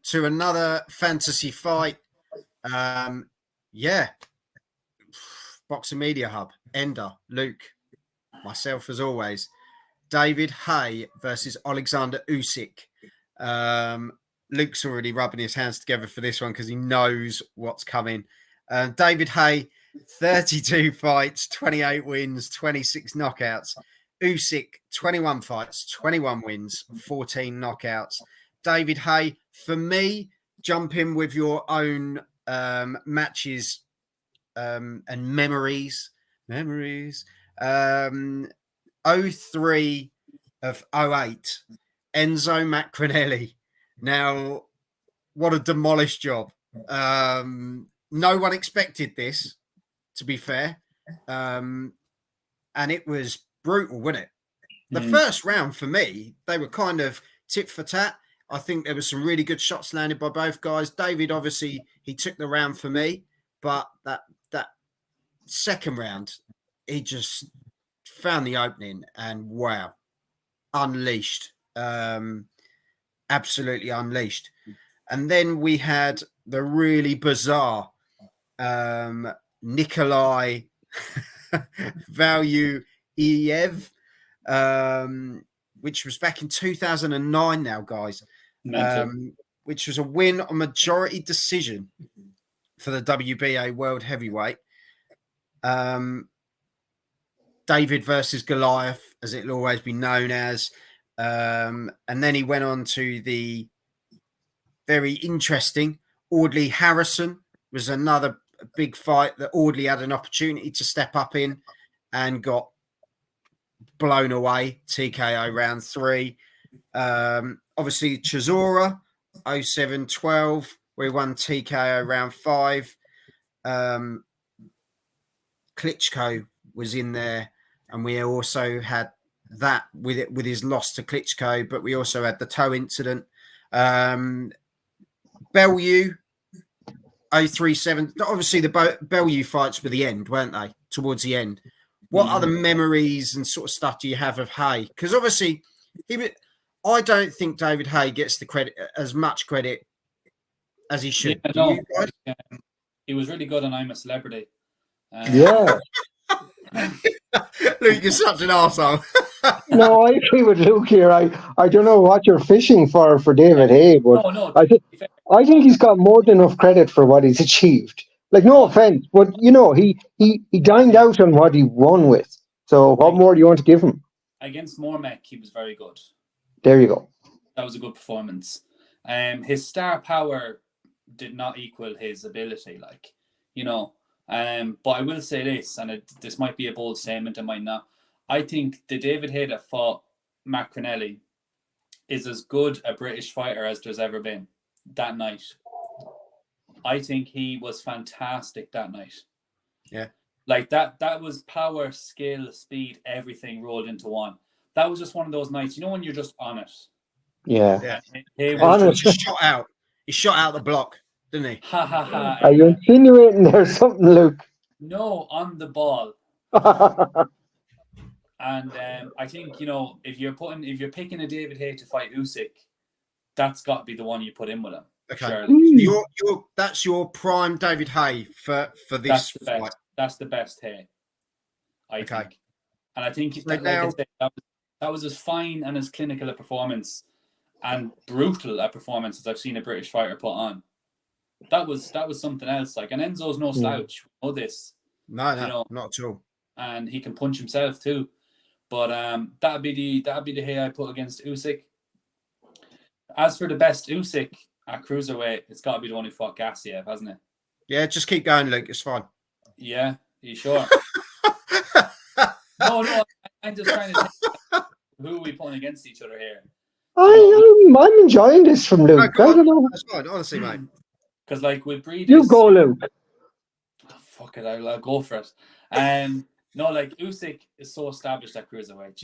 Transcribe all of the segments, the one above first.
to another fantasy fight. Yeah, Boxing Media Hub, Ender, Luke, myself as always. David Haye versus Oleksandr Usyk. Luke's already rubbing his hands together for this one because he knows what's coming. David Haye, 32 fights, 28 wins, 26 knockouts. Usyk, 21 fights, 21 wins, 14 knockouts. David Haye, for me, jump in with your own matches and memories. 03 of 08, Enzo Macronelli. Now, what a demolished job. No one expected this, to be fair. And it was brutal, wasn't it? The first round, for me, they were kind of tit for tat. I think there were some really good shots landed by both guys. David, obviously, he took the round for me. But that second round, he just found the opening and wow, unleashed. Absolutely unleashed. And then we had the really bizarre Nikolai Valuyev, which was back in 2009 now, guys, which was a win on majority decision for the WBA World Heavyweight. David versus Goliath, as it'll always be known as. And then he went on to the very interesting Audley Harrison. Was another big fight that Audley had an opportunity to step up in and got blown away. TKO round 3. Obviously, Chisora, 07-12. We won TKO round 5. Klitschko was in there, and we also had that with his loss to Klitschko, but we also had the toe incident. Bellew, 037. Obviously, the Bellew fights were the end, weren't they? Towards the end. What other memories and sort of stuff do you have of Haye? Because obviously, I don't think David Haye gets the credit, as much credit as he should. Yeah, he was really good on I'm a Celebrity. Yeah. Luke, you're such an arsehole. No, I agree with Luke here. I don't know what you're fishing for David Haye, but I think he's got more than enough credit for what he's achieved. Like, no offense, but he dined out on what he won with. So what more do you want to give him? Against Mormek, he was very good. There you go. That was a good performance. His star power did not equal his ability, but I will say this, and this might be a bold statement, it might not. I think the David Haye that fought Macronelli is as good a British fighter as there's ever been that night. I think he was fantastic that night. Yeah. Like that was power, skill, speed, everything rolled into one. That was just one of those nights, when you're just on it. Yeah. He just shot out. He shot out the block, didn't he? Ha ha ha. Are you insinuating there's something, Luke? No, on the ball. And I think, if you're picking a David Haye to fight Usyk, that's got to be the one you put in with him. Okay. That's your prime David Haye for this fight. That's the best Haye, I think. And I think that was as fine and as clinical a performance and brutal a performance as I've seen a British fighter put on. That was something else. And Enzo's no slouch. We know this. No, not at all. And he can punch himself too. But that'd be the Haye I put against Usyk. As for the best Usyk at cruiserweight, it's got to be the one who fought Gassiev, hasn't it? Yeah, just keep going, Luke. It's fine. Yeah, are you sure? No, I'm just trying to think who are we putting against each other here. I'm enjoying this from Luke. No, I don't know. That's fine, honestly, mate. Because with Breeders... You go, Luke. Oh, fuck it, I'll go for it. No, Usyk is so established at cruiserweight,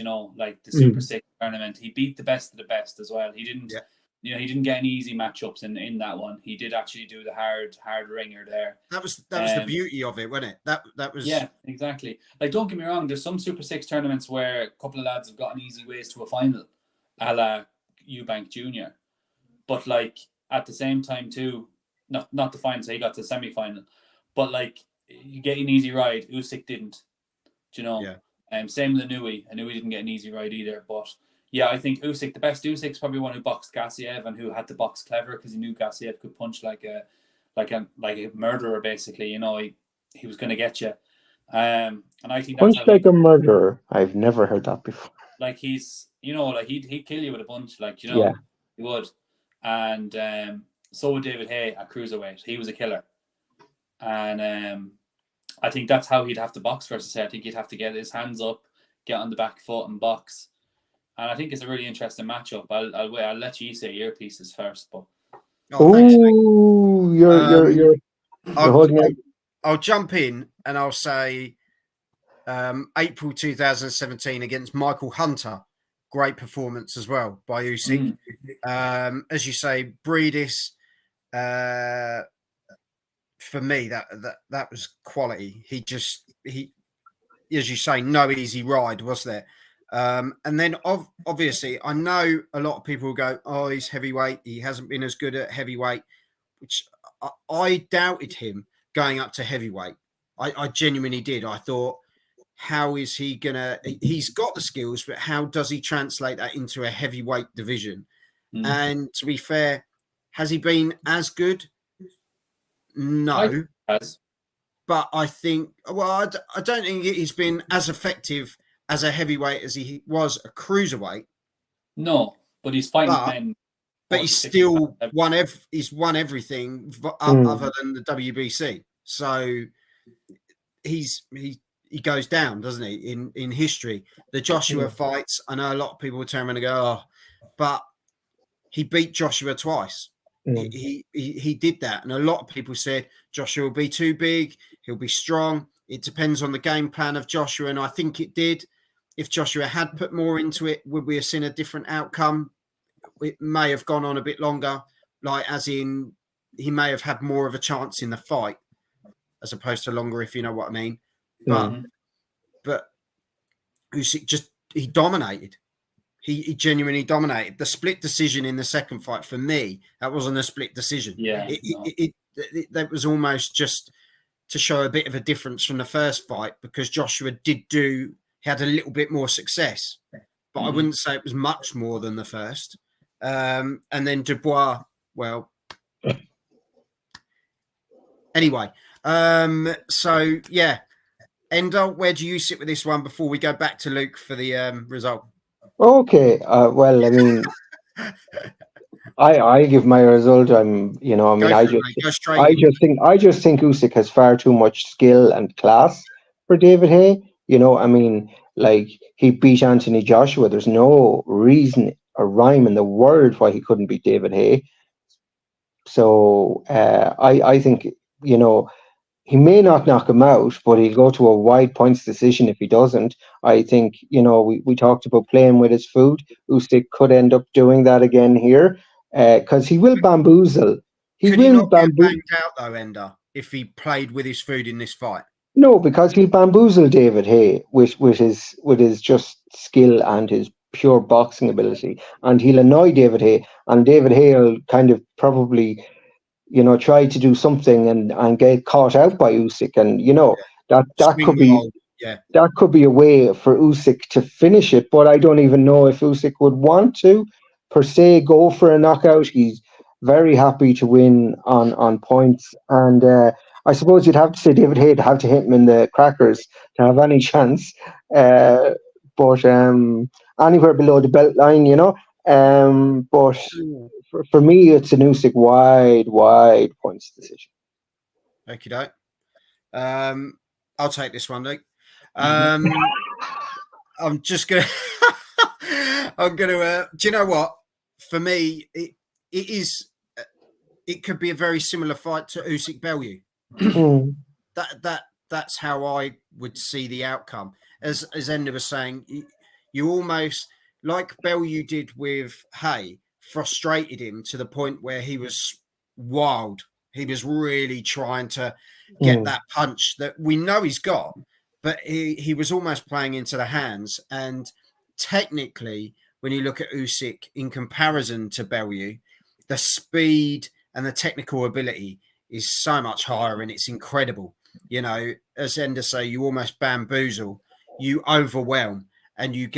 the Super 6 tournament. He beat the best of the best as well. He didn't... Yeah. He didn't get any easy matchups in that one. He did actually do the hard ringer there. That was the beauty of it, wasn't it? That was exactly. Don't get me wrong. There's some Super 6 tournaments where a couple of lads have gotten easy ways to a final, a la Eubank Jr. But at the same time too, not the final, so he got to the semi-final, but like you get an easy ride. Usyk didn't, do you know? Yeah. Same with Inouye. Inouye didn't get an easy ride either. But yeah, I think Usyk, the best Usyk's probably one who boxed Gassiev and who had to box clever because he knew Gassiev could punch like a murderer. Basically, you know, he was going to get you. And I think that's punch like a murderer. I've never heard that before. Like he's, you know, like he'd kill you with a punch, like, you know, Yeah. he would. And so would David Haye at cruiserweight. He was a killer. And I think that's how he'd have to box versus Haye. I think he'd have to get his hands up, get on the back foot and box. And I think it's a really interesting matchup. I'll let you say your pieces first, but you're holding it. I'll jump in and I'll say April 2017 against Michael Hunter. Great performance as well by Usyk. As you say, Breedis, for me, that was quality. He, as you say, no easy ride, was there? And then obviously, I know a lot of people will go, oh, he's heavyweight. He hasn't been as good at heavyweight, which I doubted him going up to heavyweight. I genuinely did. I thought, how is he gonna? He's got the skills, but how does he translate that into a heavyweight division? And to be fair, has he been as good? No, but I think. Well, I don't think he's been as effective as a heavyweight as he was a cruiserweight. No, but he's fighting men. But he's still won. He's won everything other than the WBC. So he goes down, doesn't he? In history, the Joshua fights. I know a lot of people will turn around and go, "Oh," but he beat Joshua twice. He did that, and a lot of people said Joshua will be too big. He'll be strong. It depends on the game plan of Joshua, and I think it did. If Joshua had put more into it, would we have seen a different outcome? It may have gone on a bit longer, like as in he may have had more of a chance in the fight as opposed to longer, if you know what I mean. But Usyk he dominated. He genuinely dominated. The split decision in the second fight, for me, that wasn't a split decision. Yeah, that was almost just to show a bit of a difference from the first fight, because Joshua had a little bit more success, but I wouldn't say it was much more than the first. And then Dubois, well, anyway. So yeah, Endo, where do you sit with this one before we go back to Luke for the result? Okay. Well, I mean, I give my result. I just think Usyk has far too much skill and class for David Haye. You know, I mean, like, he beat Anthony Joshua. There's no reason or rhyme in the world why he couldn't beat David Haye. So I think, you know, he may not knock him out, but he'll go to a wide points decision if he doesn't. I think, you know, we talked about playing with his food. Usyk could end up doing that again here, because he will bamboozle. Could he not get banged out though, Ender, if he played with his food in this fight? No, because he'll bamboozle David Haye with his just skill and his pure boxing ability, and he'll annoy David Haye, and David Haye will kind of probably, you know, try to do something and get caught out by Usyk, and you know that could be a way for Usyk to finish it. But I don't even know if Usyk would want to per se go for a knockout. He's very happy to win on points, and I suppose you'd have to say David Haye to have to hit him in the crackers to have any chance. But anywhere below the belt line, you know. But for me, it's an Usyk wide points decision. Okie doke. I'll take this one, Luke. I'm just gonna. I'm gonna. Do you know what? For me, it is. It could be a very similar fight to Usyk Bellew. That's how I would see the outcome. As Ender was saying, you almost, like Bellew did with Haye, frustrated him to the point where he was wild. He was really trying to get that punch that we know he's got, but he was almost playing into the hands. And technically, when you look at Usyk in comparison to Bellew, the speed and the technical ability is so much higher, and it's incredible. You know, as Ender say, you almost bamboozle, you overwhelm, and you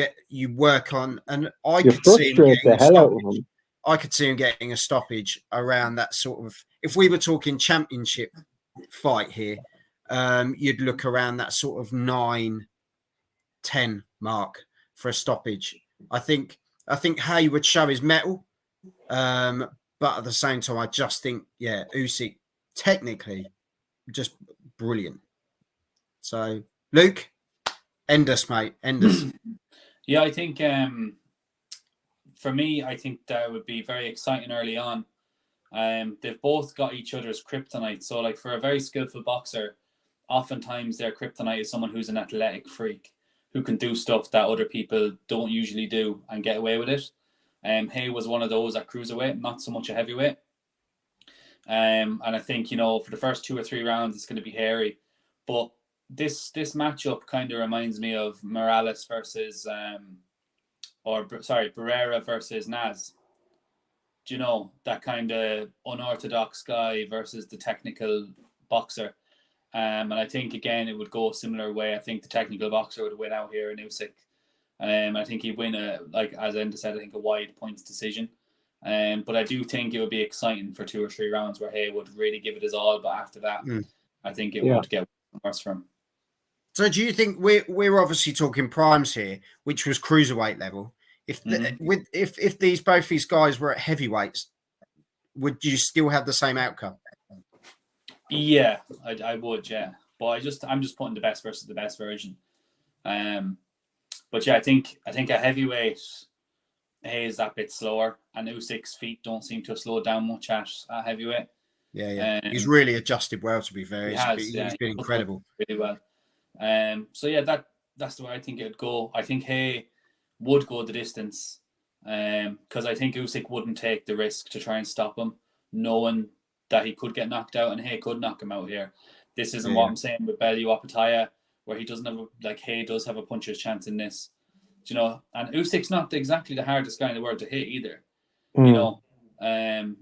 work on. And I could see him frustrate the getting a hell out of stoppage. him. I could see him getting a stoppage around that sort of. If we were talking championship fight here, you'd look around that sort of 9-10 mark for a stoppage. I think Haye would show his mettle, but at the same time, I just think, yeah, Usyk technically just brilliant. So, Luke, end us, mate. End us. Yeah, I think for me, I think that would be very exciting early on. They've both got each other's kryptonite. So, like, for a very skillful boxer, oftentimes their kryptonite is someone who's an athletic freak who can do stuff that other people don't usually do and get away with it. Haye was one of those at cruiserweight, not so much a heavyweight. And I think, you know, for the first 2 or 3 rounds, it's going to be hairy. But this matchup kind of reminds me of Morales versus, Barrera versus Naz. Do you know, that kind of unorthodox guy versus the technical boxer? And I think, again, it would go a similar way. I think the technical boxer would win out here in Usyk. I think he'd win as Enda said, I think a wide points decision. But I do think it would be exciting for 2 or 3 rounds where Haye would really give it his all. But after that, I think it would get worse for him. So do you think we're obviously talking primes here, which was cruiserweight level? If both these guys were at heavyweights, would you still have the same outcome? Yeah, I would, yeah. But I'm just putting the best versus the best version. But yeah, I think a heavyweight, Haye is that bit slower, and Usyk's feet don't seem to have slowed down much at heavyweight. Yeah. He's really adjusted well, to be fair. He's been incredible. Really well. So yeah, that's the way I think it'd go. I think Haye would go the distance, because I think Usyk wouldn't take the risk to try and stop him, knowing that he could get knocked out, and Haye could knock him out here. This isn't what I'm saying with Bellew Opataya, where he doesn't have Haye does have a puncher's chance in this. You know, and Usyk's not exactly the hardest guy in the world to hit either. You know,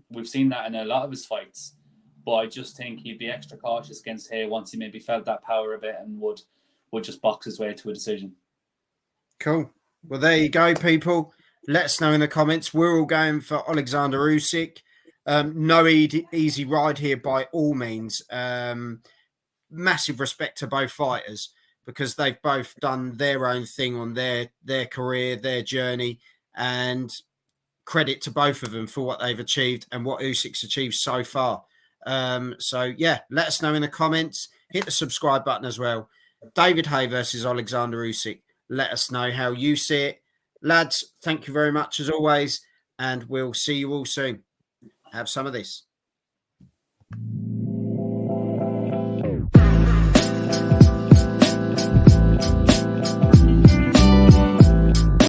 we've seen that in a lot of his fights. But I just think he'd be extra cautious against Haye once he maybe felt that power a bit, and would just box his way to a decision. Cool. Well, there you go, people. Let us know in the comments. We're all going for Oleksandr Usyk. No easy ride here by all means. Massive respect to both fighters, because they've both done their own thing on their career, their journey, and credit to both of them for what they've achieved and what Usyk's achieved so far. So yeah, let us know in the comments. Hit the subscribe button as well. David Haye versus Oleksandr Usyk. Let us know how you see it. Lads, thank you very much as always, and we'll see you all soon. Have some of this.